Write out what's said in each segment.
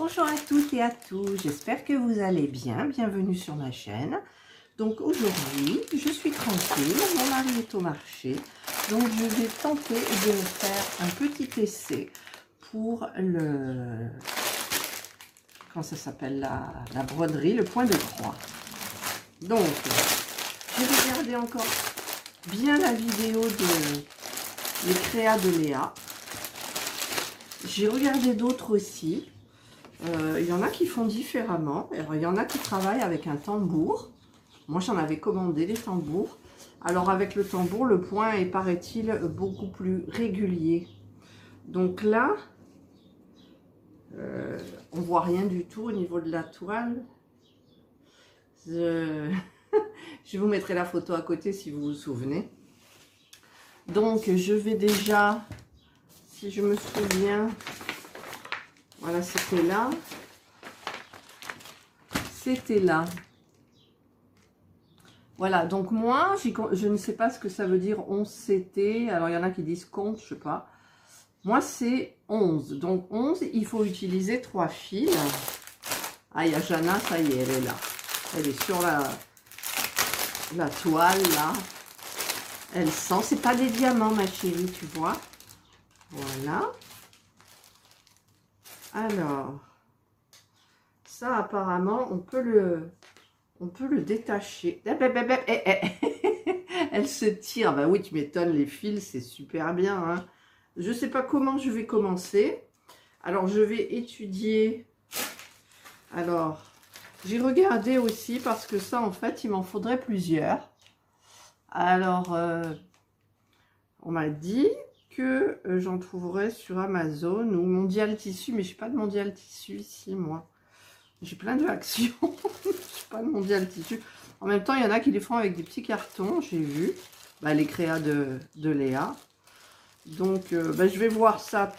Bonjour à toutes et à tous, j'espère que vous allez bien, bienvenue sur ma chaîne. Donc aujourd'hui, je suis tranquille, mon mari est au marché, donc je vais tenter de faire un petit essai pour le... Comment ça s'appelle, la broderie, le point de croix. Donc, j'ai regardé encore bien la vidéo de les créas de Léa. J'ai regardé d'autres aussi. Il y en a qui font différemment. Alors, il y en a qui travaillent avec un tambour. Moi, j'en avais commandé des tambours. Alors, avec le tambour, le point est, paraît-il, beaucoup plus régulier. Donc là, on voit rien du tout au niveau de la toile. Je vous mettrai la photo à côté si vous vous souvenez. Donc, je vais déjà, si je me souviens, voilà, c'était là. C'était là. Voilà, donc moi, je ne sais pas ce que ça veut dire 11 CT. Alors, il y en a qui disent compte, je sais pas. Moi, c'est 11. Donc, 11, il faut utiliser 3 fils. Ah, il y a Jana, ça y est, elle est là. Elle est sur la toile, là. Elle sent. C'est pas des diamants, ma chérie, tu vois. Voilà. Alors, ça, apparemment, on peut le détacher. Elle se tire. Bah oui, tu m'étonnes, les fils, c'est super bien. Hein. Je ne sais pas comment je vais commencer. Alors, je vais étudier. Alors, j'ai regardé aussi parce que ça, en fait, il m'en faudrait plusieurs. Alors, on m'a dit que j'en trouverais sur Amazon ou Mondial Tissu. Mais je n'ai pas de Mondial Tissu ici, moi. J'ai plein de actions. Je suis pas de Mondial Tissu. En même temps, il y en a qui les font avec des petits cartons, j'ai vu. Bah, les créas de Léa. Donc, je vais voir ça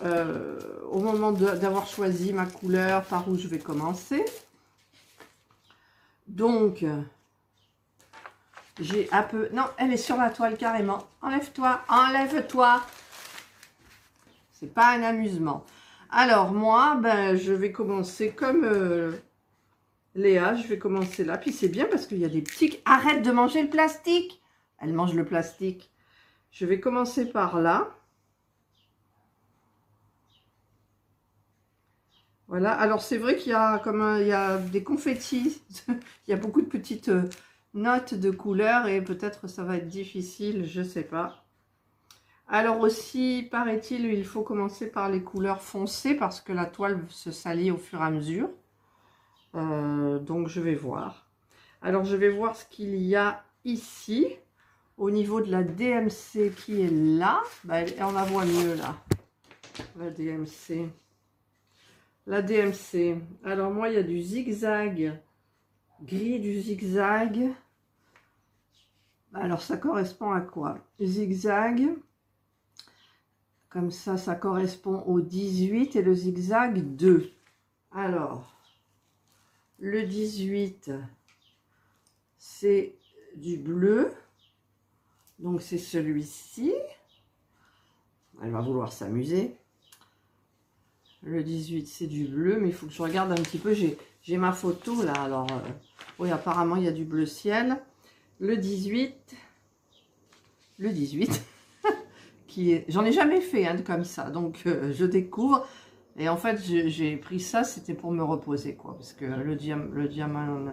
au moment d'avoir choisi ma couleur, par où je vais commencer. Donc, j'ai un peu... Non, elle est sur la toile carrément. Enlève-toi, enlève-toi. C'est pas un amusement. Alors, moi, je vais commencer comme Léa. Je vais commencer là. Puis, c'est bien parce qu'il y a des petits... Arrête de manger le plastique. Elle mange le plastique. Je vais commencer par là. Voilà. Alors, c'est vrai qu'il y a il y a des confettis. Il y a beaucoup de petites notes de couleurs et peut-être ça va être difficile. Je sais pas. Alors aussi, paraît-il, il faut commencer par les couleurs foncées parce que la toile se salit au fur et à mesure. Donc, je vais voir. Alors, je vais voir ce qu'il y a ici. Au niveau de la DMC qui est là. On la voit mieux là. La DMC. La DMC. Alors, moi, il y a du zigzag. Gris du zigzag. Alors, ça correspond à quoi? Zigzag. Comme ça correspond au 18 et le zigzag 2. Alors, le 18, c'est du bleu. Donc, c'est celui-ci. Elle va vouloir s'amuser. Le 18, c'est du bleu, mais il faut que je regarde un petit peu. J'ai ma photo, là. Alors, oui, apparemment, il y a du bleu ciel. Le 18, j'en ai jamais fait hein, comme ça, donc je découvre. Et en fait, j'ai pris ça, c'était pour me reposer, quoi. Parce que le diamant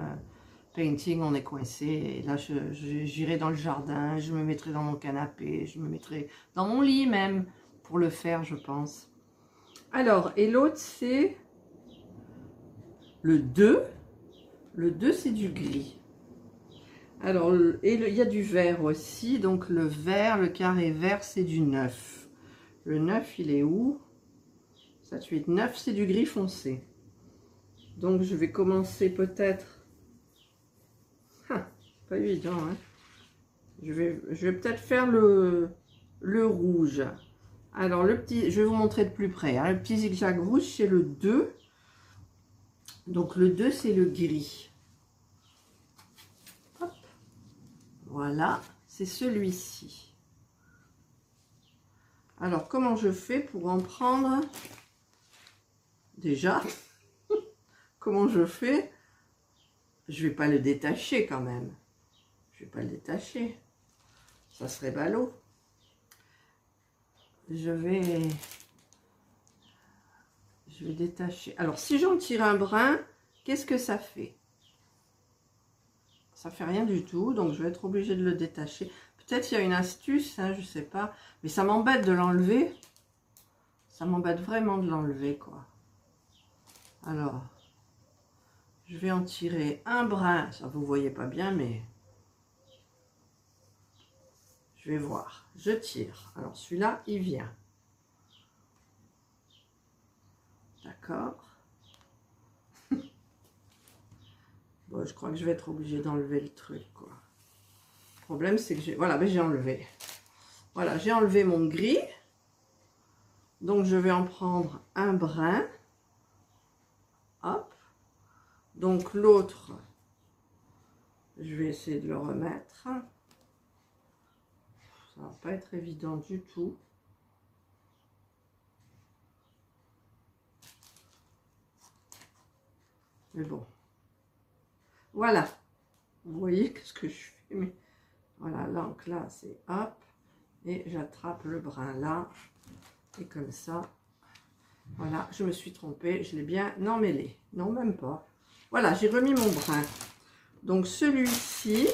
painting, on est coincé. Et là, j'irai dans le jardin, je me mettrai dans mon canapé, je me mettrai dans mon lit même, pour le faire, je pense. Alors, et l'autre, c'est le 2. Le 2, c'est du gris. Alors, il y a du vert aussi. Donc, le vert, le carré vert, c'est du 9. Le 9, il est où? 7, 8, 9, c'est du gris foncé. Donc, je vais commencer peut-être... pas évident, hein. Je vais peut-être faire le rouge. Alors, je vais vous montrer de plus près. Hein. Le petit zigzag rouge, c'est le 2. Donc, le 2, c'est le gris. Hop. Voilà, c'est celui-ci. Alors, comment je fais pour en prendre déjà, comment je fais? Je vais pas le détacher quand même. Je vais pas le détacher. Ça serait ballot. Je vais détacher. Alors, si j'en tire un brin, qu'est-ce que ça fait? Ça fait rien du tout, donc je vais être obligée de le détacher. Peut-être il y a une astuce, hein, je sais pas. Mais ça m'embête de l'enlever. Ça m'embête vraiment de l'enlever, quoi. Alors, je vais en tirer un brin. Ça, vous voyez pas bien, mais... je vais voir. Je tire. Alors, celui-là, il vient. D'accord. Bon, je crois que je vais être obligée d'enlever le truc, quoi. Le problème, c'est que j'ai... voilà, ben, j'ai enlevé. Voilà, j'ai enlevé mon gris. Donc, je vais en prendre un brin. Hop. Donc, l'autre, je vais essayer de le remettre. Ça va pas être évident du tout. Mais bon. Voilà. Vous voyez ce que je fais, mais voilà, donc là, c'est hop. Et j'attrape le brin là. Et comme ça. Voilà, je me suis trompée. Je l'ai bien emmêlé. Non, même pas. Voilà, j'ai remis mon brin. Donc, celui-ci,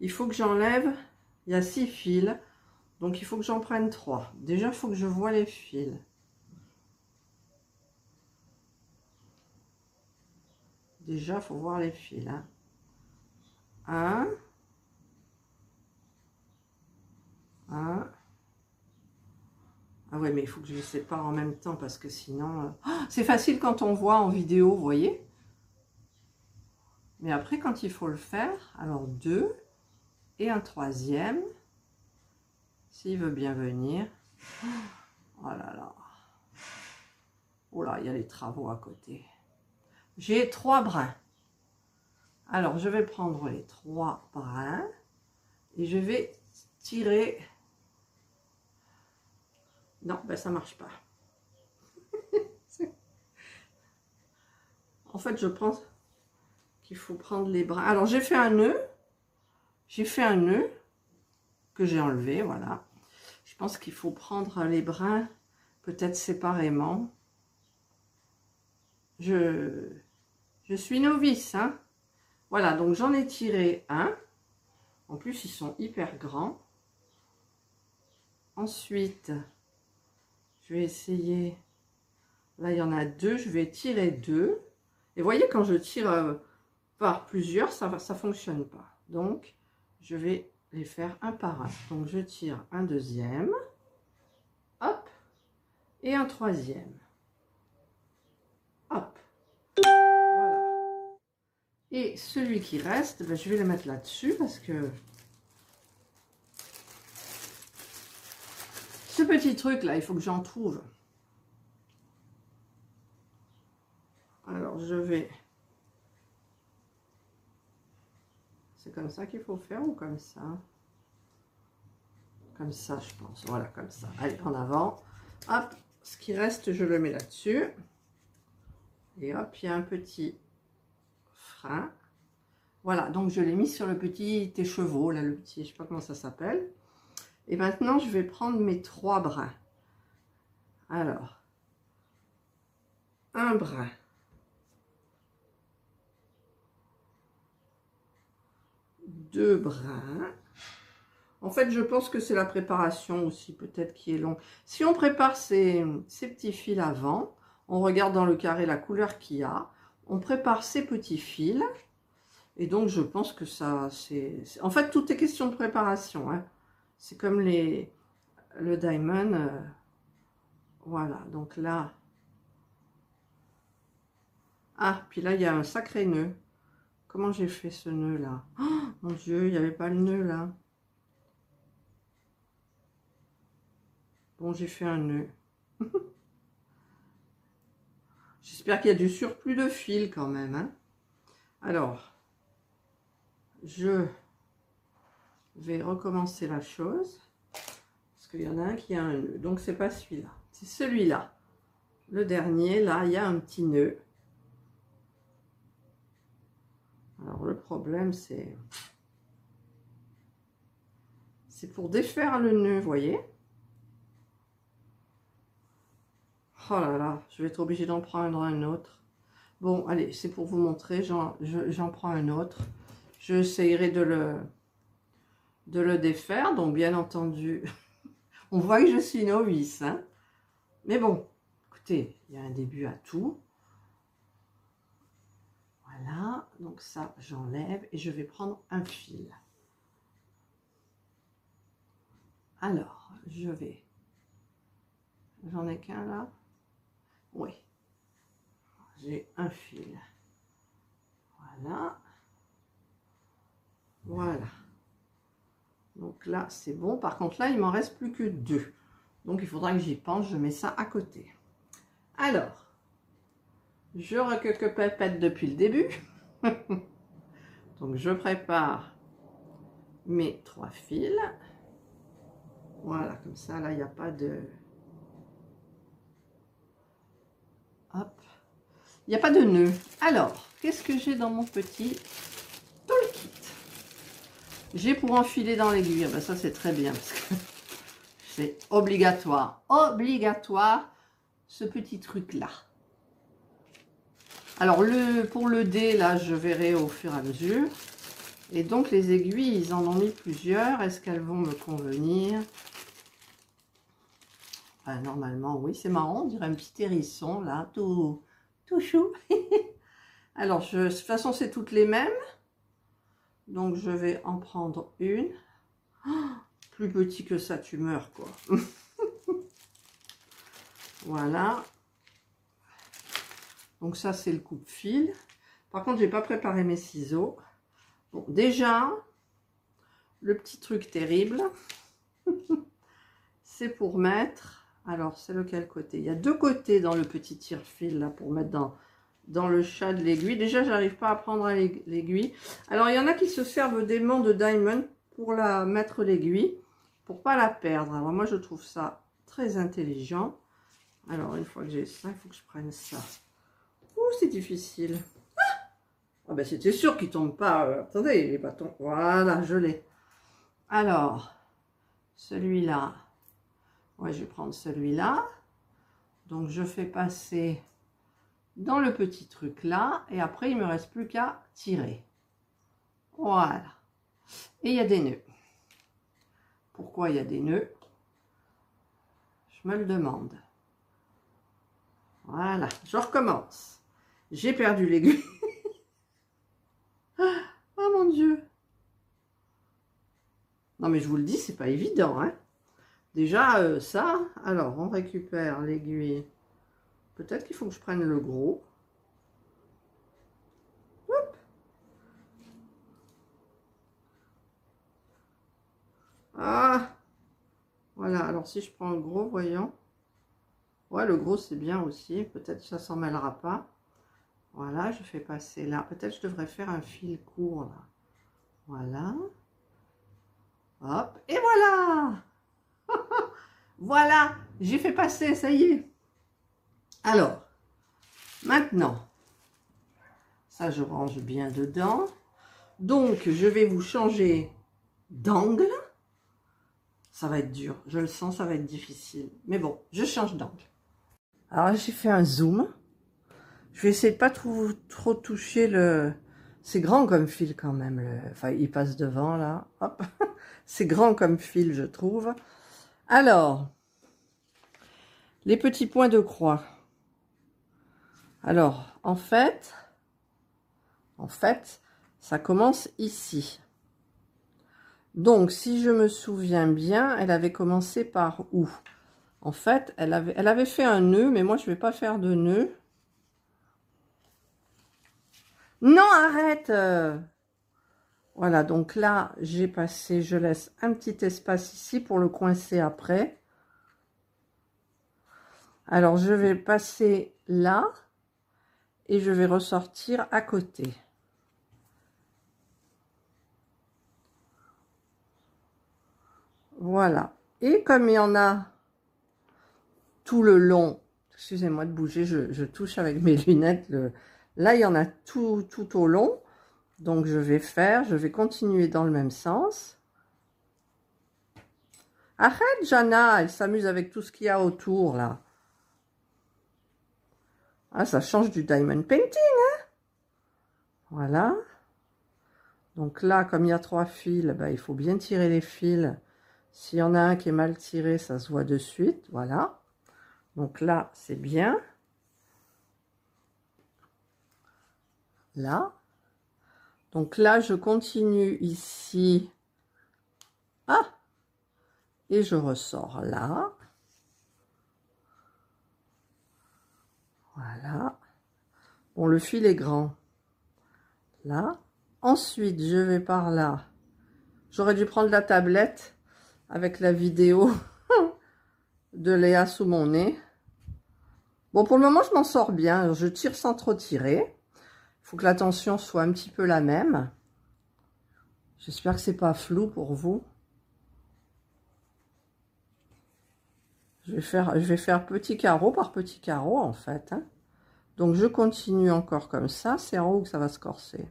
il faut que j'enlève. Il y a 6 fils. Donc, il faut que j'en prenne 3. Déjà, il faut que je voie les fils. Déjà, il faut voir les fils. Hein. 1. 1. Ah ouais, mais il faut que je les sépare en même temps parce que sinon... Oh, c'est facile quand on voit en vidéo, vous voyez. Mais après, quand il faut le faire, alors 2 et un troisième, s'il veut bien venir. Oh là là. Oh là, il y a les travaux à côté. J'ai 3 brins. Alors, je vais prendre les 3 brins et je vais tirer... Non, ben ça marche pas. En fait, je pense qu'il faut prendre les brins. Alors, j'ai fait un nœud. J'ai fait un nœud que j'ai enlevé, voilà. Je pense qu'il faut prendre les brins peut-être séparément. Je suis novice, hein. Voilà, donc j'en ai tiré un. En plus, ils sont hyper grands. Ensuite, je vais essayer... Là, il y en a 2. Je vais tirer 2. Et vous voyez, quand je tire par plusieurs, ça ne fonctionne pas. Donc, je vais les faire un par un. Donc, je tire un deuxième. Hop. Et un troisième. Hop. Voilà. Et celui qui reste, ben, je vais le mettre là-dessus parce que... ce petit truc là, il faut que j'en trouve. Alors, je vais... c'est comme ça qu'il faut faire ou comme ça? Comme ça, je pense. Voilà, comme ça. Allez, en avant. Hop, ce qui reste, je le mets là-dessus. Et hop, il y a un petit frein. Voilà, donc je l'ai mis sur le petit écheveau, là, le petit, je sais pas comment ça s'appelle. Et maintenant, je vais prendre mes 3 brins. Alors, un brin. Deux brins. En fait, je pense que c'est la préparation aussi, peut-être qui est longue. Si on prépare ces petits fils avant, on regarde dans le carré la couleur qu'il y a, on prépare ces petits fils, et donc je pense que ça, c'est... En fait, tout est question de préparation, hein. C'est comme le diamond, voilà, donc là... Ah, puis là, il y a un sacré nœud. Comment j'ai fait ce nœud-là? Oh, mon Dieu, il n'y avait pas le nœud, là. Bon, j'ai fait un nœud. J'espère qu'il y a du surplus de fil quand même. Hein. Alors, je vais recommencer la chose. Parce qu'il y en a un qui a un nœud. Donc, c'est pas celui-là. C'est celui-là. le dernier, là, il y a un petit nœud. Alors, le problème, c'est pour défaire le nœud, vous voyez. Oh là là, je vais être obligée d'en prendre un autre. Bon, allez, c'est pour vous montrer, j'en prends un autre. J'essayerai de le défaire, donc bien entendu, on voit que je suis novice, hein. Mais bon, écoutez, il y a un début à tout. Voilà, donc ça, j'enlève et je vais prendre un fil. Alors, j'en ai qu'un là. Oui, j'ai un fil. Voilà. Voilà. Donc là, c'est bon. Par contre, là, il m'en reste plus que 2. Donc, il faudra que j'y pense. Je mets ça à côté. Alors, je quelques pépettes depuis le début. Donc, je prépare mes 3 fils. Voilà, comme ça, là, il n'y a pas de... Hop. Il n'y a pas de nœud. Alors, qu'est-ce que j'ai dans mon petit toolkit? J'ai pour enfiler dans l'aiguille. Ben, ça, c'est très bien parce que c'est obligatoire. Obligatoire, ce petit truc-là. Alors, pour le dé, là, je verrai au fur et à mesure. Et donc, les aiguilles, ils en ont mis plusieurs. Est-ce qu'elles vont me convenir? Ben, normalement, oui. C'est marrant, on dirait un petit hérisson, là, tout chou. Alors, de toute façon, c'est toutes les mêmes. Donc, je vais en prendre une. Oh, plus petit que ça, tu meurs, quoi. Voilà. Donc, ça, c'est le coupe-fil. Par contre, j'ai pas préparé mes ciseaux. Bon, déjà, le petit truc terrible, c'est pour mettre... Alors, c'est lequel côté? Il y a 2 côtés dans le petit tire-fil, là, pour mettre dans le chat de l'aiguille. Déjà, j'arrive pas à prendre l'aiguille. Alors, il y en a qui se servent d'aimant de diamond pour mettre l'aiguille, pour pas la perdre. Alors, moi, je trouve ça très intelligent. Alors, une fois que j'ai ça, il faut que je prenne ça. Ouh, c'est difficile. Ah ben, c'était sûr qu'il tombe pas. Attendez, les bâtons. Voilà, je l'ai. Alors, celui-là. Ouais, je vais prendre celui-là. Donc, je fais passer dans le petit truc là. Et après, il ne me reste plus qu'à tirer. Voilà. Et il y a des nœuds. Pourquoi il y a des nœuds? Je me le demande. Voilà, je recommence. J'ai perdu l'aiguille. Oh mon Dieu. Non mais je vous le dis, c'est pas évident, hein. Déjà, ça, alors on récupère l'aiguille. Peut-être qu'il faut que je prenne le gros. Hop. Ah, voilà, alors si je prends le gros, voyons. Ouais, le gros c'est bien aussi, peut-être ça s'en mêlera pas. Voilà, je fais passer là. Peut-être je devrais faire un fil court là. Voilà. Hop, et voilà. Voilà, j'ai fait passer, ça y est. Alors, maintenant, ça je range bien dedans. Donc, je vais vous changer d'angle. Ça va être dur, je le sens, ça va être difficile. Mais bon, je change d'angle. Alors, j'ai fait un zoom. Je vais essayer de pas trop toucher le... C'est grand comme fil quand même. Enfin, il passe devant là. Hop. C'est grand comme fil, je trouve. Alors, les petits points de croix. Alors, en fait, ça commence ici. Donc, si je me souviens bien, elle avait commencé par où? En fait, elle avait fait un nœud, mais moi, je ne vais pas faire de nœud. Non, arrête! Voilà, donc là, j'ai passé, je laisse un petit espace ici pour le coincer après. Alors, je vais passer là et je vais ressortir à côté. Voilà. Et comme il y en a tout le long, Excusez-moi de bouger, je touche avec mes lunettes. Là, il y en a tout au long. Donc, je vais continuer dans le même sens. Arrête, Jana, elle s'amuse avec tout ce qu'il y a autour, là. Ah, ça change du diamond painting, hein? Voilà. Donc là, comme il y a 3 fils, bah, il faut bien tirer les fils. S'il y en a un qui est mal tiré, ça se voit de suite. Voilà. Donc là, c'est bien. Là. Donc là, je continue ici. Ah! Et je ressors là. Voilà. Bon, le fil est grand. Là. Ensuite, je vais par là. J'aurais dû prendre la tablette avec la vidéo de Léa sous mon nez. Bon, pour le moment, je m'en sors bien. Je tire sans trop tirer. Il faut que la tension soit un petit peu la même. J'espère que c'est pas flou pour vous. Je vais faire petit carreau par petit carreau, en fait. Hein. Donc, je continue encore comme ça. C'est en haut que ça va se corser.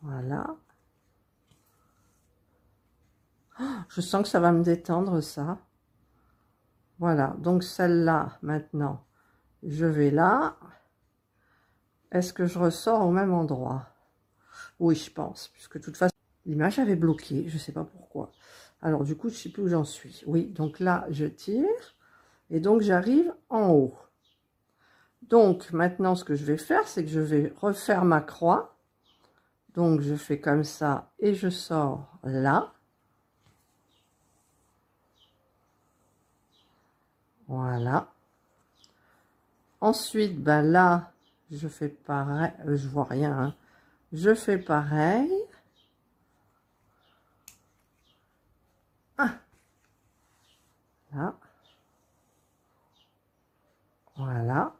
Voilà. Oh, je sens que ça va me détendre, ça. Voilà. Donc, celle-là, maintenant, je vais là. Est-ce que je ressors au même endroit? Oui, je pense. Puisque de toute façon, l'image avait bloqué. Je ne sais pas pourquoi. Alors, du coup, je ne sais plus où j'en suis. Oui, donc là, je tire. Et donc, j'arrive en haut. Donc, maintenant, ce que je vais faire, c'est que je vais refaire ma croix. Donc, je fais comme ça et je sors là. Voilà. Ensuite, ben là, je fais pareil. Je vois rien. Hein. Je fais pareil. Ah. Là. Voilà.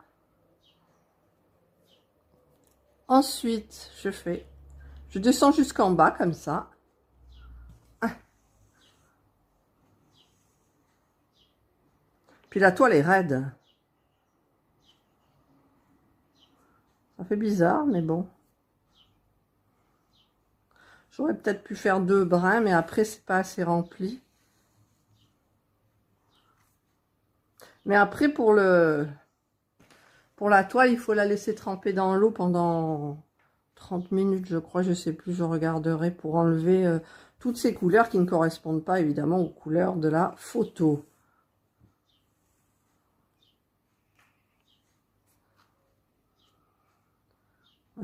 Ensuite, je descends jusqu'en bas comme ça. Ah. Puis la toile est raide. Ça fait bizarre, mais bon. J'aurais peut-être pu faire 2 brins, mais après, c'est pas assez rempli. Mais après, pour la toile, il faut la laisser tremper dans l'eau pendant 30 minutes, je crois. Je sais plus, je regarderai pour enlever toutes ces couleurs qui ne correspondent pas, évidemment, aux couleurs de la photo.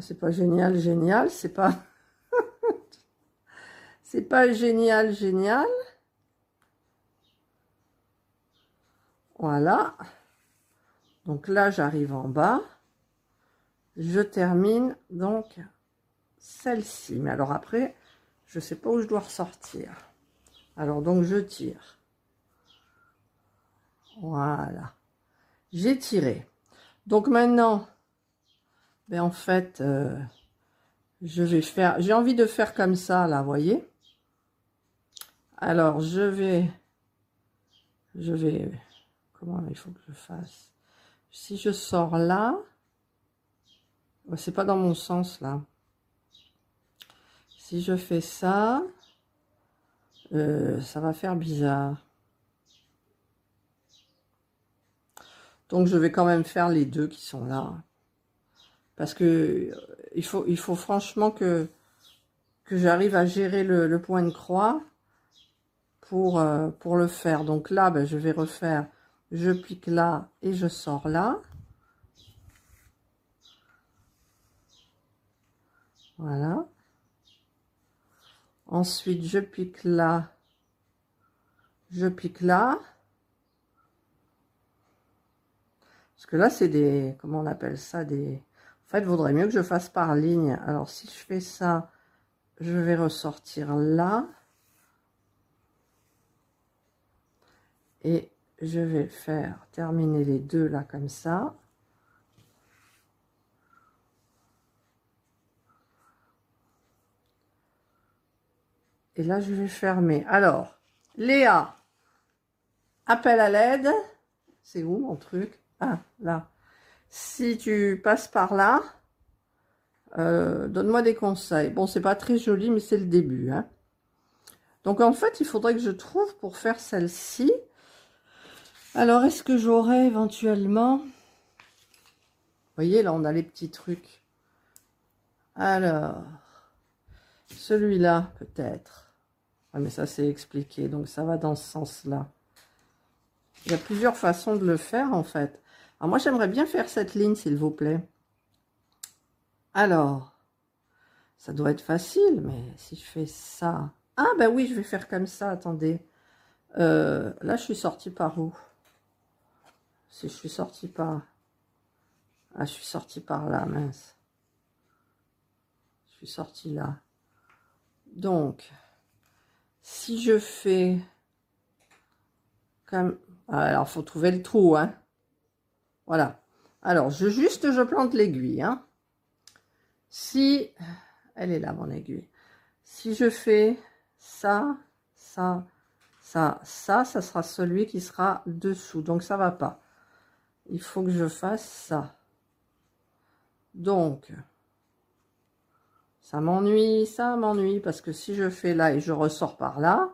C'est pas génial, génial. C'est pas... c'est pas génial, génial. Voilà. Donc là, j'arrive en bas. Je termine donc celle-ci. Mais alors après, je sais pas où je dois ressortir. Alors donc, je tire. Voilà. J'ai tiré. Donc maintenant, ben en fait, j'ai envie de faire comme ça, là, vous voyez. Alors, comment il faut que je fasse? Si je sors là, c'est pas dans mon sens, là. Si je fais ça, ça va faire bizarre. Donc, je vais quand même faire les 2 qui sont là. Parce que il faut franchement que j'arrive à gérer le point de croix pour le faire. Donc là, ben, je vais refaire, je pique là et je sors là. Voilà. Ensuite, je pique là, je pique là. Parce que là, c'est des, comment on appelle ça, des... En fait, il vaudrait mieux que je fasse par ligne. Alors, si je fais ça, je vais ressortir là. Et je vais faire terminer les 2 là, comme ça. Et là, je vais fermer. Alors, Léa, appel à l'aide. C'est où mon truc? Ah, là. Si tu passes par là, donne-moi des conseils. Bon, c'est pas très joli, mais c'est le début, hein. Donc, en fait, il faudrait que je trouve pour faire celle-ci. Alors, est-ce que j'aurais éventuellement... Vous voyez, là, on a les petits trucs. Alors, celui-là, peut-être. Ah, mais ça, c'est expliqué, donc ça va dans ce sens-là. Il y a plusieurs façons de le faire, en fait. Alors, moi, j'aimerais bien faire cette ligne, s'il vous plaît. Alors, ça doit être facile, mais si je fais ça... Ah, ben oui, je vais faire comme ça, attendez. Là, je suis sortie par où? Si je suis sortie par... Ah, je suis sortie par là, mince. Je suis sortie là. Donc, si je fais comme... Alors, il faut trouver le trou, hein. Voilà. Alors, je plante l'aiguille, hein. Si... Elle est là, mon aiguille. Si je fais ça, ça, ça sera celui qui sera dessous. Donc, ça va pas. Il faut que je fasse ça. Donc, ça m'ennuie, parce que si je fais là et je ressors par là,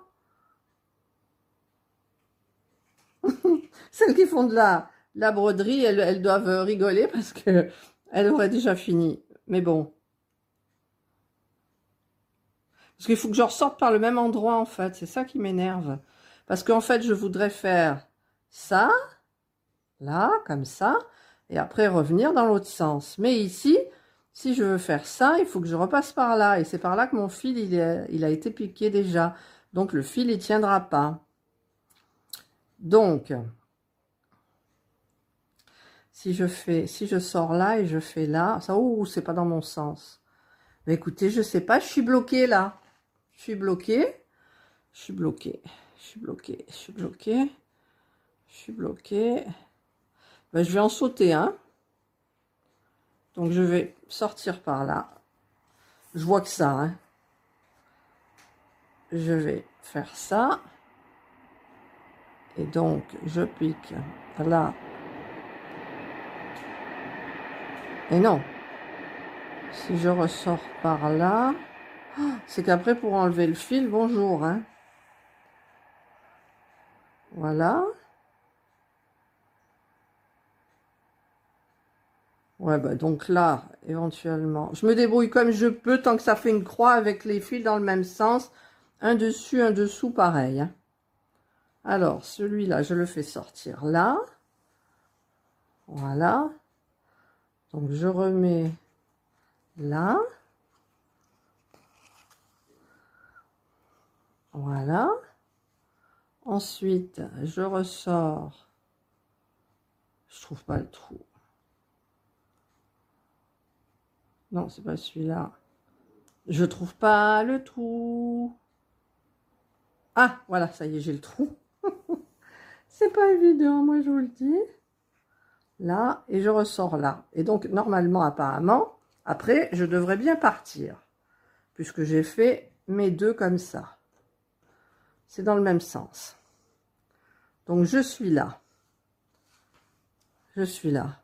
celles qui font de la broderie, elles doivent rigoler parce que elles auraient déjà fini. Mais bon. Parce qu'il faut que je ressorte par le même endroit, en fait. C'est ça qui m'énerve. Parce qu'en fait, je voudrais faire ça, là, comme ça, et après revenir dans l'autre sens. Mais ici, si je veux faire ça, il faut que je repasse par là. Et c'est par là que mon fil, il a été piqué déjà. Donc, le fil, il tiendra pas. Donc, si je sors là et je fais là, ça, ouh, c'est pas dans mon sens. Mais écoutez, je sais pas, je suis bloquée là. Je suis bloquée. Je suis bloquée. Je suis bloquée. Je suis bloquée. Je suis bloquée. Ben, je vais en sauter un. Donc, je vais sortir par là. Je vois que ça, hein. Je vais faire ça. Et donc, je pique là. Et non. Si je ressors par là, c'est qu'après, pour enlever le fil, bonjour, hein. Voilà. Ouais, bah donc là, éventuellement, je me débrouille comme je peux, tant que ça fait une croix avec les fils dans le même sens. Un dessus, un dessous, pareil, hein. Alors, celui-là, je le fais sortir là. Voilà. Donc, je remets là. Voilà. Ensuite, je ressors. Je trouve pas le trou. Non, c'est pas celui-là. Je trouve pas le trou. Ah, voilà, ça y est, j'ai le trou. C'est pas évident, moi, je vous le dis. Là, et je ressors là. Et donc, normalement, apparemment, après, je devrais bien partir. Puisque j'ai fait mes deux comme ça. C'est dans le même sens. Donc, je suis là. Je suis là.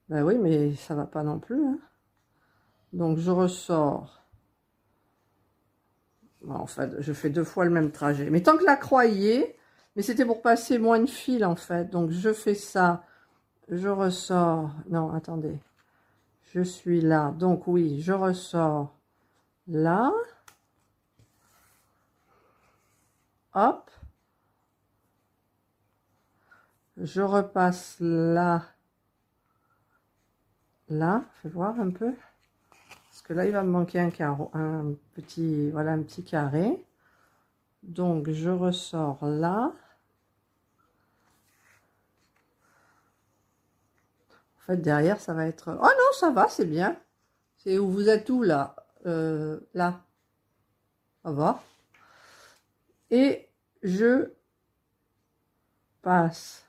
Ben oui, mais ça va pas non plus, hein. Donc, je ressors. Bon, en fait, je fais 2 fois le même trajet. Mais tant que la croix y est, mais c'était pour passer moins de fil, en fait. Donc, je fais ça. Je ressors. Non, attendez. Je suis là. Donc, oui, je ressors là. Hop. Je repasse là. Là. Fais voir un peu. Parce que là, il va me manquer un carreau. Un petit, voilà, un petit carré. Donc, je ressors là. En fait, derrière, ça va être... Oh non, ça va, c'est bien. C'est où vous êtes où, là? Là. Ça va. Et je passe.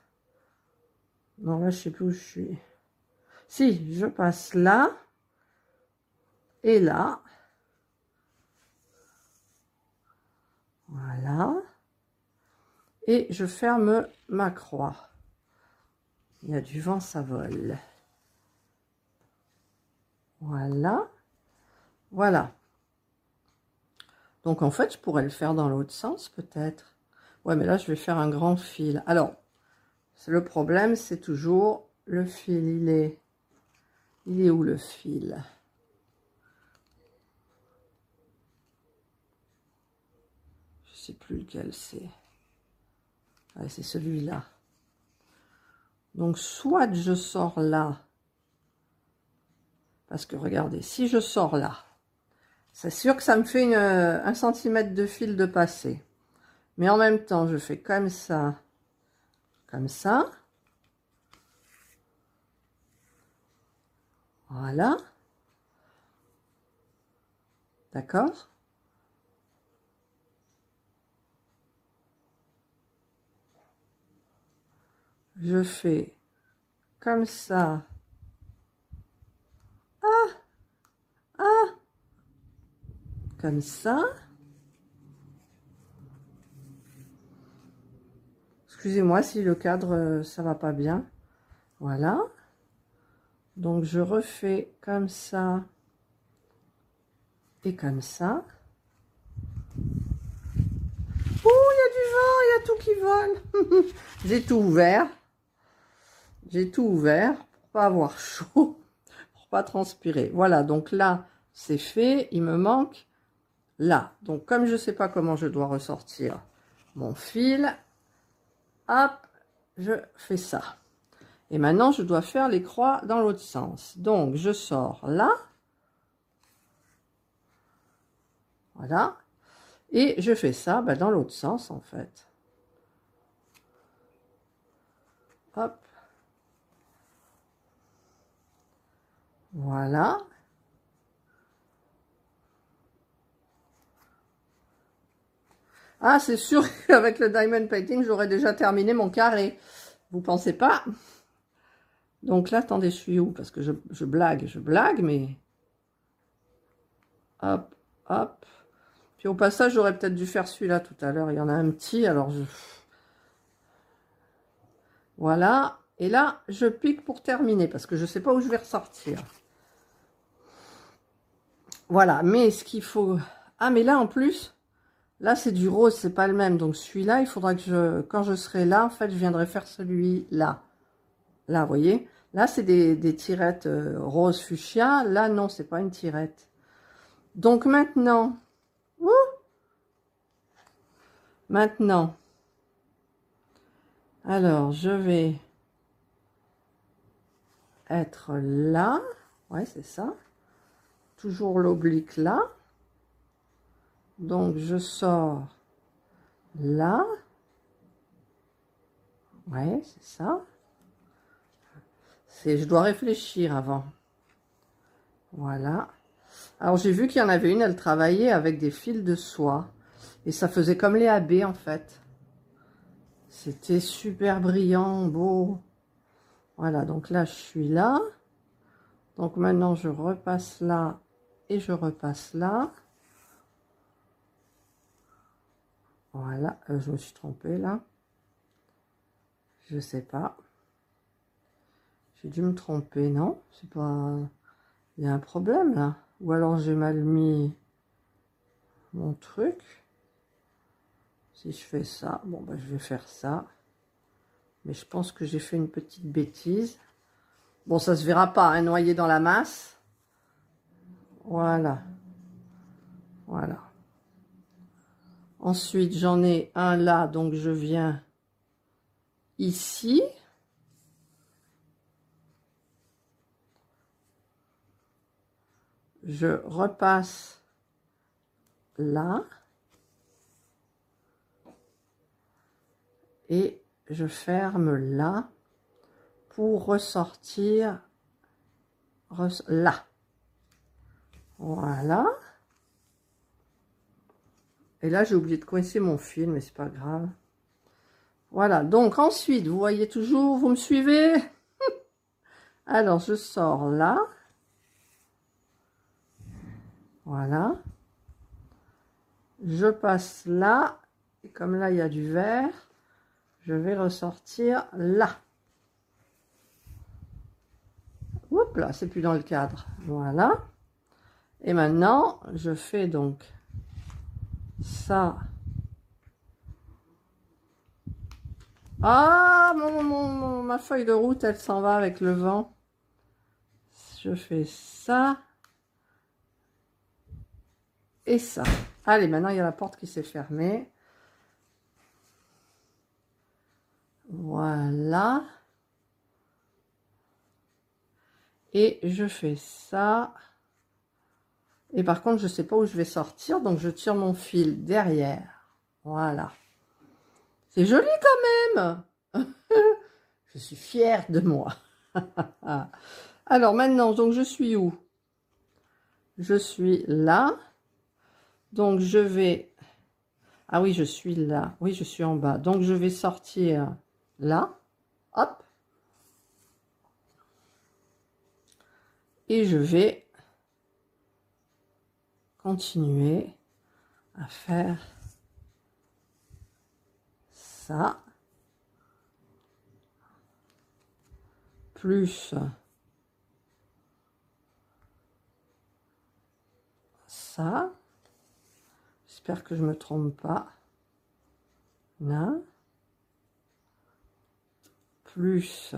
Non, là, je sais plus où je suis. Si, je passe là. Et là. Voilà. Et je ferme ma croix. Il y a du vent, ça vole. Voilà. Voilà. Donc, en fait, je pourrais le faire dans l'autre sens, peut-être. Ouais, mais là, je vais faire un grand fil. Alors, le problème, c'est toujours le fil. Il est où le fil? Je sais plus lequel c'est. Ouais, c'est celui-là. Donc, soit je sors là. Parce que, regardez, si je sors là, c'est sûr que ça me fait 1 cm de fil de passé. Mais en même temps, je fais comme ça. Comme ça. Voilà. D'accord? Je fais comme ça. Ah! Ah! Comme ça. Excusez-moi si le cadre, ça va pas bien. Voilà. Donc, je refais comme ça. Et comme ça. Oh, il y a du vent, il y a tout qui vole. J'ai tout ouvert. J'ai tout ouvert pour pas avoir chaud, pour pas transpirer. Voilà, donc là, c'est fait. Il me manque là. Donc, comme je sais pas comment je dois ressortir mon fil, hop, je fais ça. Et maintenant, je dois faire les croix dans l'autre sens. Donc, je sors là. Voilà. Et je fais ça dans l'autre sens, en fait. Hop. Voilà. Ah, c'est sûr qu'avec le diamond painting, j'aurais déjà terminé mon carré. Vous pensez pas? Donc là, attendez, je suis où? Parce que je blague, mais... Hop, hop. Puis au passage, j'aurais peut-être dû faire celui-là tout à l'heure. Il y en a un petit, alors je... Voilà. Et là, je pique pour terminer, parce que je ne sais pas où je vais ressortir. Voilà, mais ce qu'il faut... Ah, mais là, en plus, là, c'est du rose, c'est pas le même. Donc celui-là, il faudra que quand je serai là, en fait, je viendrai faire celui-là. Là, vous voyez? Là, c'est des tirettes rose fuchsia. Là, non, c'est pas une tirette. Donc maintenant... Maintenant, alors je vais être là, ouais c'est ça, toujours l'oblique là, donc je sors là, ouais c'est ça, je dois réfléchir avant, voilà. Alors j'ai vu qu'il y en avait une, elle travaillait avec des fils de soie, et ça faisait comme les AB en fait, c'était super brillant, beau, voilà, donc là je suis là, donc maintenant je repasse là, et je repasse là. Voilà, je me suis trompée là. Je sais pas. J'ai dû me tromper, non? C'est pas... Il y a un problème là. Ou alors j'ai mal mis mon truc. Si je fais ça, bon bah je vais faire ça. Mais je pense que j'ai fait une petite bêtise. Bon, ça se verra pas, hein, noyé dans la masse. Voilà. Voilà. Ensuite, j'en ai un là, donc je viens ici. Je repasse là. Et je ferme là pour ressortir là. Voilà. Et là, j'ai oublié de coincer mon fil, mais c'est pas grave. Voilà, donc ensuite, vous voyez toujours, vous me suivez? Alors, je sors là. Voilà. Je passe là. Et comme là, il y a du vert, je vais ressortir là. là, c'est plus dans le cadre. Voilà. Et maintenant, je fais donc ça. Ah, ma feuille de route, elle s'en va avec le vent. Je fais ça. Et ça. Allez, maintenant, il y a la porte qui s'est fermée. Voilà. Et je fais ça. Et par contre, je ne sais pas où je vais sortir, donc je tire mon fil derrière. Voilà. C'est joli quand même. Je suis fière de moi. Alors maintenant, donc je suis où? Je suis là. Donc je vais... Ah oui, je suis là. Oui, je suis en bas. Donc je vais sortir là. Hop. Et je vais continuer à faire ça. Plus ça. J'espère que je me trompe pas. Là. Plus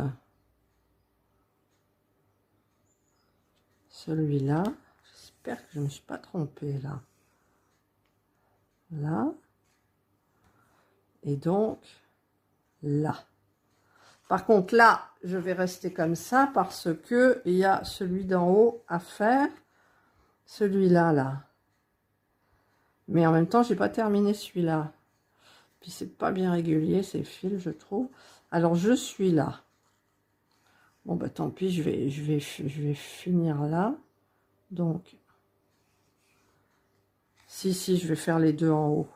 celui-là. J'espère que je ne me suis pas trompée là. Là. Et donc là. Par contre là, je vais rester comme ça parce que il y a celui d'en haut à faire. Celui-là, là. Mais en même temps, j'ai pas terminé celui-là. Puis c'est pas bien régulier ces fils, je trouve. Alors je suis là. Bon bah tant pis, je vais finir là. Donc si je vais faire les deux en haut.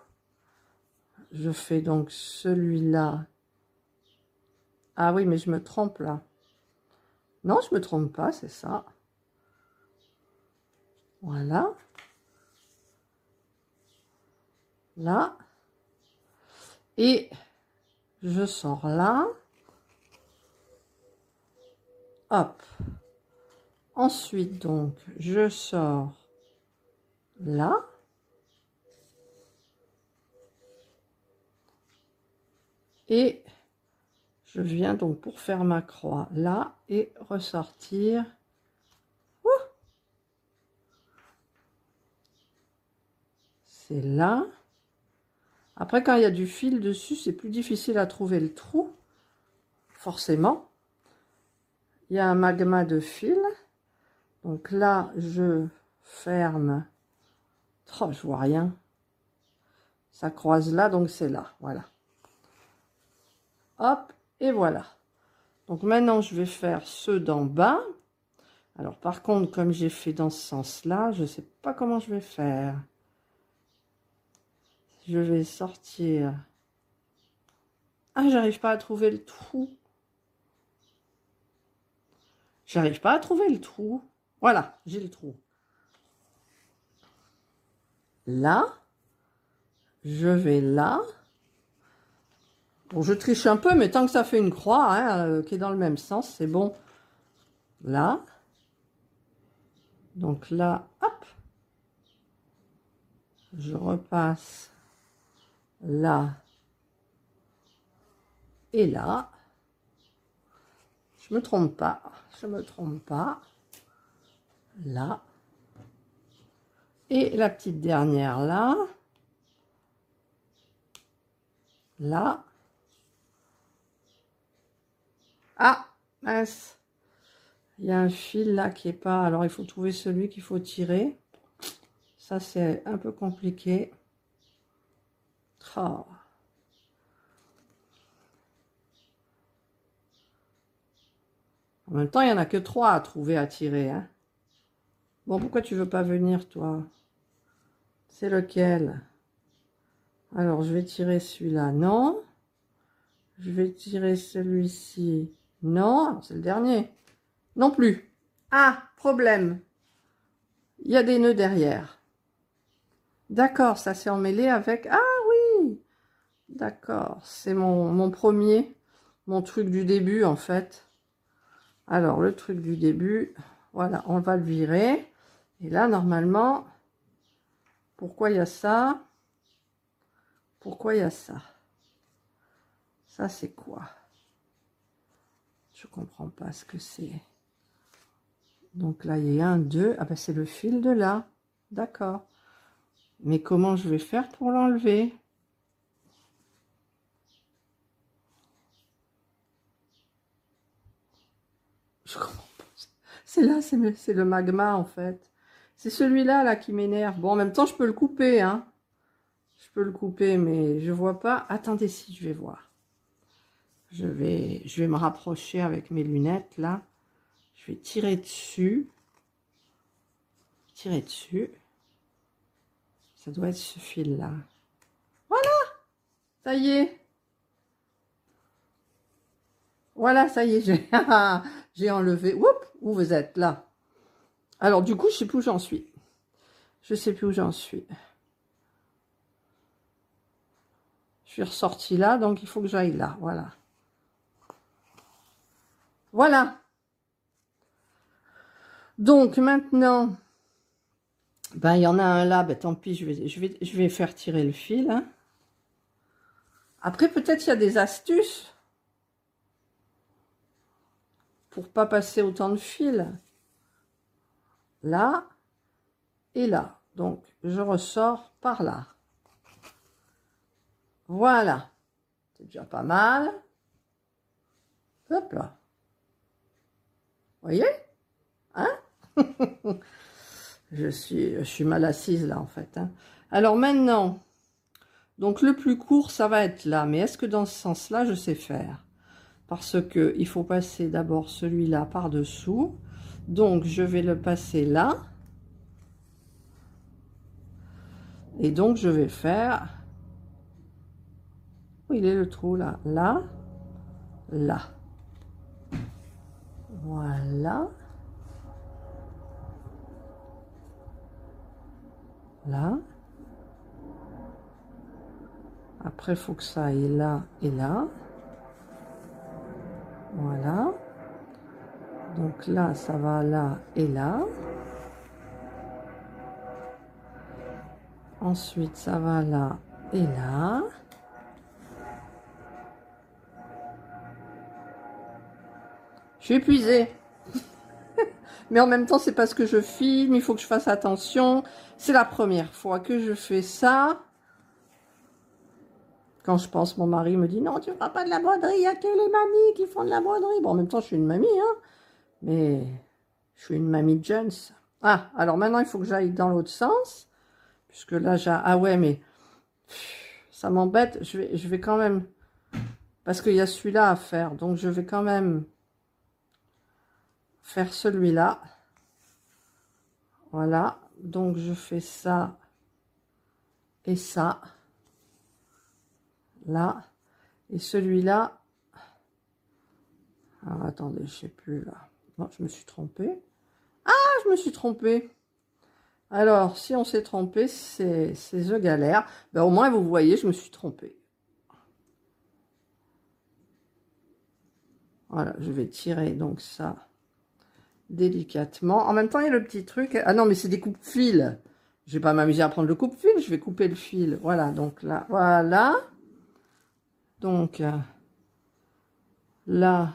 Je fais donc celui-là. Ah oui, mais je me trompe là. Non, je me trompe pas, c'est ça. Voilà. Là. Et je sors là. Hop. Ensuite, donc, je sors là. Et je viens donc pour faire ma croix là et ressortir. C'est là. Après, quand il y a du fil dessus, c'est plus difficile à trouver le trou. Forcément. Il y a un magma de fil. Donc là, je ferme. Oh, je vois rien. Ça croise là, donc c'est là. Voilà. Hop, et voilà. Donc maintenant, je vais faire ceux d'en bas. Alors par contre, comme j'ai fait dans ce sens-là, je ne sais pas comment je vais faire. Je vais sortir. Ah, j'arrive pas à trouver le trou. J'arrive pas à trouver le trou. Voilà, j'ai le trou. Là. Je vais là. Bon, je triche un peu, mais tant que ça fait une croix, hein, qui est dans le même sens, c'est bon. Là. Donc là, hop. Je repasse là. Et là. Je me trompe pas. Je me trompe pas. Là. Et la petite dernière là. Là. Ah, mince. Il y a un fil là qui est pas... Alors, il faut trouver celui qu'il faut tirer. Ça, c'est un peu compliqué. Oh. En même temps, il n'y en a que 3 à trouver, à tirer. Hein. Bon, pourquoi tu veux pas venir, toi? C'est lequel? Alors, je vais tirer celui-là. Non. Je vais tirer celui-ci. Non. C'est le dernier. Non plus. Ah, problème. Il y a des nœuds derrière. D'accord, ça s'est emmêlé avec... Ah oui. D'accord, c'est mon premier, mon truc du début, en fait. Alors, le truc du début, Voilà, on va le virer. Et là, normalement, pourquoi il y a ça? Pourquoi il y a ça? Ça, c'est quoi? Je comprends pas ce que c'est. Donc là, il y a un, deux. Ah ben, c'est le fil de là. D'accord. Mais comment je vais faire pour l'enlever? Je comprends pas. C'est là, c'est le magma, en fait. C'est celui-là, là, qui m'énerve. Bon, en même temps, je peux le couper, hein. Je peux le couper, mais je vois pas. Attendez, si, je vais voir. Je vais me rapprocher avec mes lunettes, là. Je vais tirer dessus. Tirer dessus. Ça doit être ce fil-là. Voilà! Ça y est! Voilà, ça y est, j'ai enlevé. Oups, où vous êtes, là? Alors, du coup, je sais plus où j'en suis. Je sais plus où j'en suis. Je suis ressortie là, donc il faut que j'aille là. Voilà. Voilà. Donc, maintenant, ben, il y en a un là. Ben, tant pis, je vais faire tirer le fil. Hein. Après, peut-être il y a des astuces pour pas passer autant de fils. Là et là. Donc, je ressors par là. Voilà. C'est déjà pas mal. Hop là. Vous voyez? Hein? je suis mal assise là, en fait. Hein. Alors, maintenant, donc le plus court, ça va être là. Mais est-ce que dans ce sens-là, je sais faire? Parce que il faut passer d'abord celui-là par-dessous. Donc, je vais le passer là. Et donc, je vais faire... Où il est le trou, là? Là. Là. Voilà. Là. Après, il faut que ça aille là et là. Voilà. Donc là, ça va là et là. Ensuite, ça va là et là. Je suis épuisée. Mais en même temps, c'est parce que je filme, il faut que je fasse attention. C'est la première fois que je fais ça. Quand je pense, mon mari me dit, non, tu ne feras pas de la broderie, il n'y a que les mamies qui font de la broderie. Bon, en même temps, je suis une mamie, hein. Mais je suis une mamie Jones. Ah, alors maintenant, il faut que j'aille dans l'autre sens. Puisque là, j'ai... Ah ouais, mais ça m'embête. Je vais quand même... Parce qu'il y a celui-là à faire. Donc, je vais quand même faire celui-là. Voilà. Donc, je fais ça et ça. Là. Et celui-là... Alors, attendez, je sais plus, là. Non, je me suis trompée. Ah, je me suis trompée. Alors, si on s'est trompé, c'est The Galère. Ben, au moins, vous voyez, je me suis trompée. Voilà, je vais tirer donc ça délicatement. En même temps, il y a le petit truc. Ah non, mais c'est des coupes-fils. Je vais pas m'amuser à prendre le coupe-fil, je vais couper le fil. Voilà, donc là, voilà. Donc, là,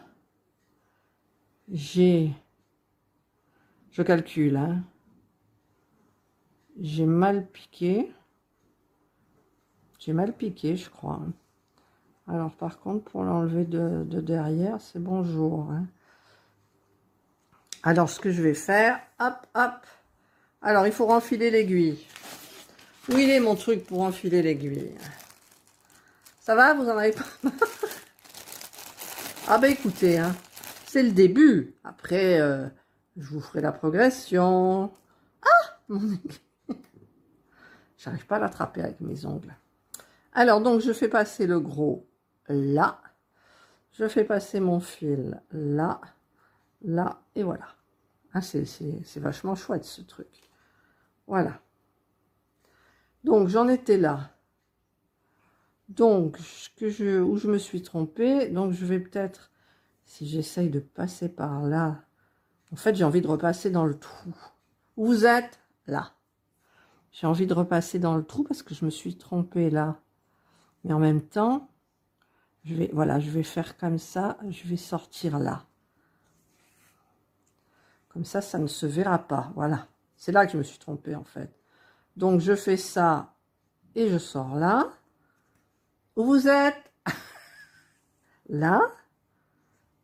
j'ai... Je calcule, hein. J'ai mal piqué. J'ai mal piqué, je crois. Alors, par contre, pour l'enlever de derrière, c'est bonjour. Hein. Alors, ce que je vais faire, hop, hop. Alors, il faut renfiler l'aiguille. Où il est mon truc pour enfiler l'aiguille? Ça va, vous en avez pas? Ah ben écoutez, hein, c'est le début. Après, je vous ferai la progression. Ah, mon aiguille. J'arrive pas à l'attraper avec mes ongles. Alors, donc, je fais passer le gros là. Je fais passer mon fil là, là, et voilà. Ah, c'est vachement chouette, ce truc. Voilà. Donc, j'en étais là. Donc, où je me suis trompée. Donc, je vais peut-être, si j'essaye de passer par là, En fait, j'ai envie de repasser dans le trou. Où vous êtes? Là. J'ai envie de repasser dans le trou parce que je me suis trompée là. Mais en même temps, voilà, je vais faire comme ça. Je vais sortir là. Comme ça ne se verra pas. Voilà. C'est là que je me suis trompée en fait. Donc, je fais ça et je sors là. Où vous êtes? Là.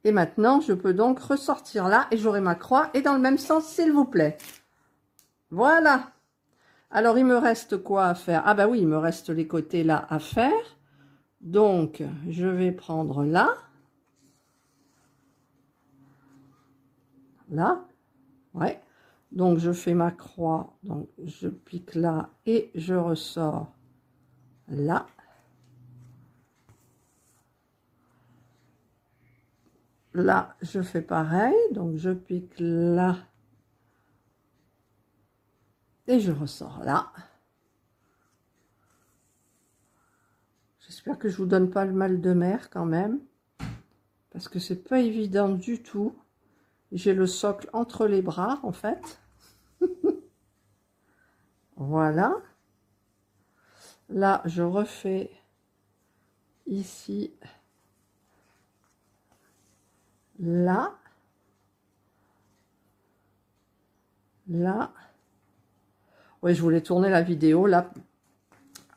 Et maintenant, je peux donc ressortir là et j'aurai ma croix. Et dans le même sens, s'il vous plaît. Voilà. Alors, il me reste quoi à faire? Ah bah oui, il me reste les côtés là à faire. Donc, je vais prendre là. Là. Ouais. Donc, je fais ma croix. Donc, je pique là et je ressors là. Là, je fais pareil. Donc, je pique là. Et je ressors là. J'espère que je vous donne pas le mal de mer quand même. Parce que c'est pas évident du tout. J'ai le socle entre les bras en fait. Voilà. Là, je refais ici. Là. Là. Oui, je voulais tourner la vidéo là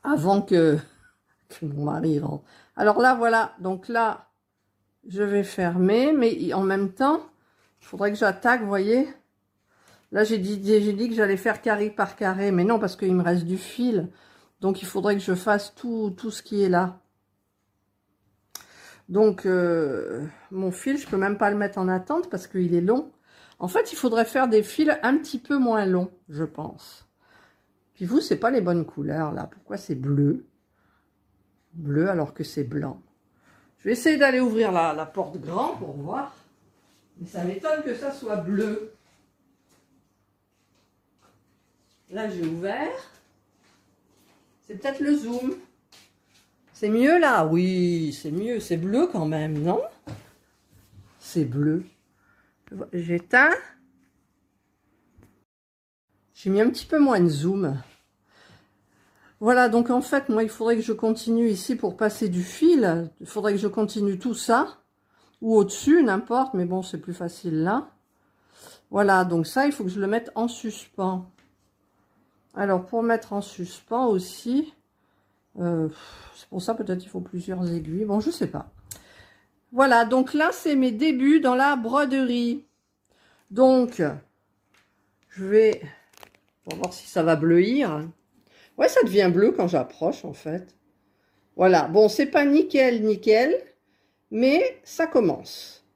avant que mon mari rentre. Alors là, voilà. Donc là, je vais fermer, mais en même temps, il faudrait que j'attaque, vous voyez. Là, j'ai dit que j'allais faire carré par carré, mais non, parce qu'il me reste du fil. Donc, il faudrait que je fasse tout ce qui est là. Donc, mon fil, je peux même pas le mettre en attente parce qu'il est long. En fait, il faudrait faire des fils un petit peu moins longs, je pense. Puis vous, c'est pas les bonnes couleurs, là. Pourquoi c'est bleu? Bleu alors que c'est blanc. Je vais essayer d'aller ouvrir la porte grand pour voir. Mais ça m'étonne que ça soit bleu. Là, j'ai ouvert. C'est peut-être le zoom. C'est mieux là? Oui, c'est mieux. C'est bleu quand même, non? C'est bleu. J'éteins. J'ai mis un petit peu moins de zoom. Voilà, donc en fait, moi, il faudrait que je continue ici pour passer du fil. Il faudrait que je continue tout ça. Ou au-dessus, n'importe. Mais bon, c'est plus facile là. Voilà, donc ça, il faut que je le mette en suspens. Alors, pour mettre en suspens aussi, c'est pour ça peut-être il faut plusieurs aiguilles. Bon, je sais pas. Voilà, donc là, c'est mes débuts dans la broderie. Donc, je vais... On va voir si ça va bleuir. Ouais, ça devient bleu quand j'approche, en fait. Voilà, bon, c'est pas nickel, nickel, mais ça commence.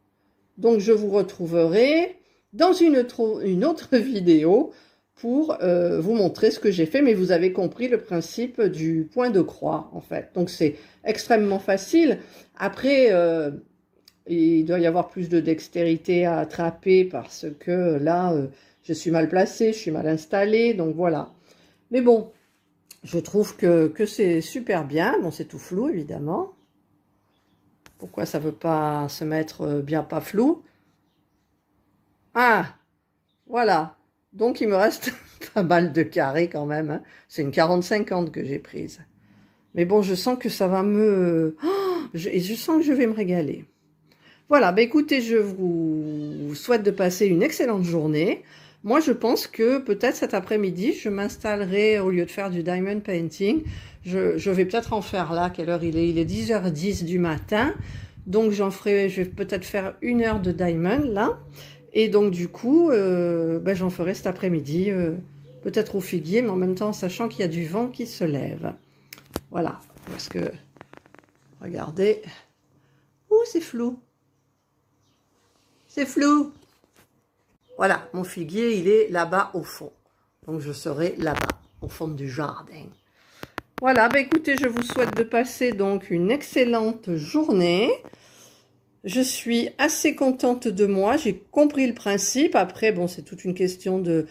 Donc, je vous retrouverai dans une autre vidéo pour vous montrer ce que j'ai fait, mais vous avez compris le principe du point de croix, en fait. Donc, c'est extrêmement facile. Après, il doit y avoir plus de dextérité à attraper parce que là, je suis mal placée, je suis mal installée, donc voilà. Mais bon, je trouve que c'est super bien. Bon, c'est tout flou, évidemment. Pourquoi ça ne veut pas se mettre bien pas flou? Ah, voilà. Donc, il me reste pas mal de carrés quand même. Hein. C'est une 40-50 que j'ai prise. Mais bon, je sens que ça va me... Oh, je sens que je vais me régaler. Voilà, bah écoutez, je vous souhaite de passer une excellente journée. Moi, je pense que peut-être cet après-midi, je m'installerai, au lieu de faire du diamond painting, je vais peut-être en faire là. Quelle heure il est? Il est 10h10 du matin. Donc, je vais peut-être faire 1 heure de diamond là. Et donc, du coup, j'en ferai cet après-midi, peut-être au figuier, mais en même temps, sachant qu'il y a du vent qui se lève. Voilà, parce que, regardez, ouh, c'est flou. C'est flou. Voilà, mon figuier, il est là-bas au fond. Donc, je serai là-bas, au fond du jardin. Voilà, bah écoutez, je vous souhaite de passer donc une excellente journée. Je suis assez contente de moi, j'ai compris le principe. Après, bon, c'est toute une question de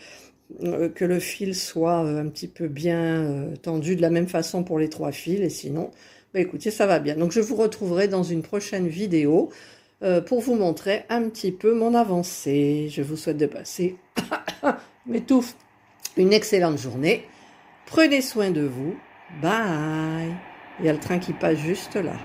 que le fil soit un petit peu bien tendu de la même façon pour les 3 fils. Et sinon, bah écoutez, ça va bien. Donc, je vous retrouverai dans une prochaine vidéo. pour vous montrer un petit peu mon avancée. Je vous souhaite de passer, m'étouffe, une excellente journée. Prenez soin de vous. Bye. Il y a le train qui passe juste là.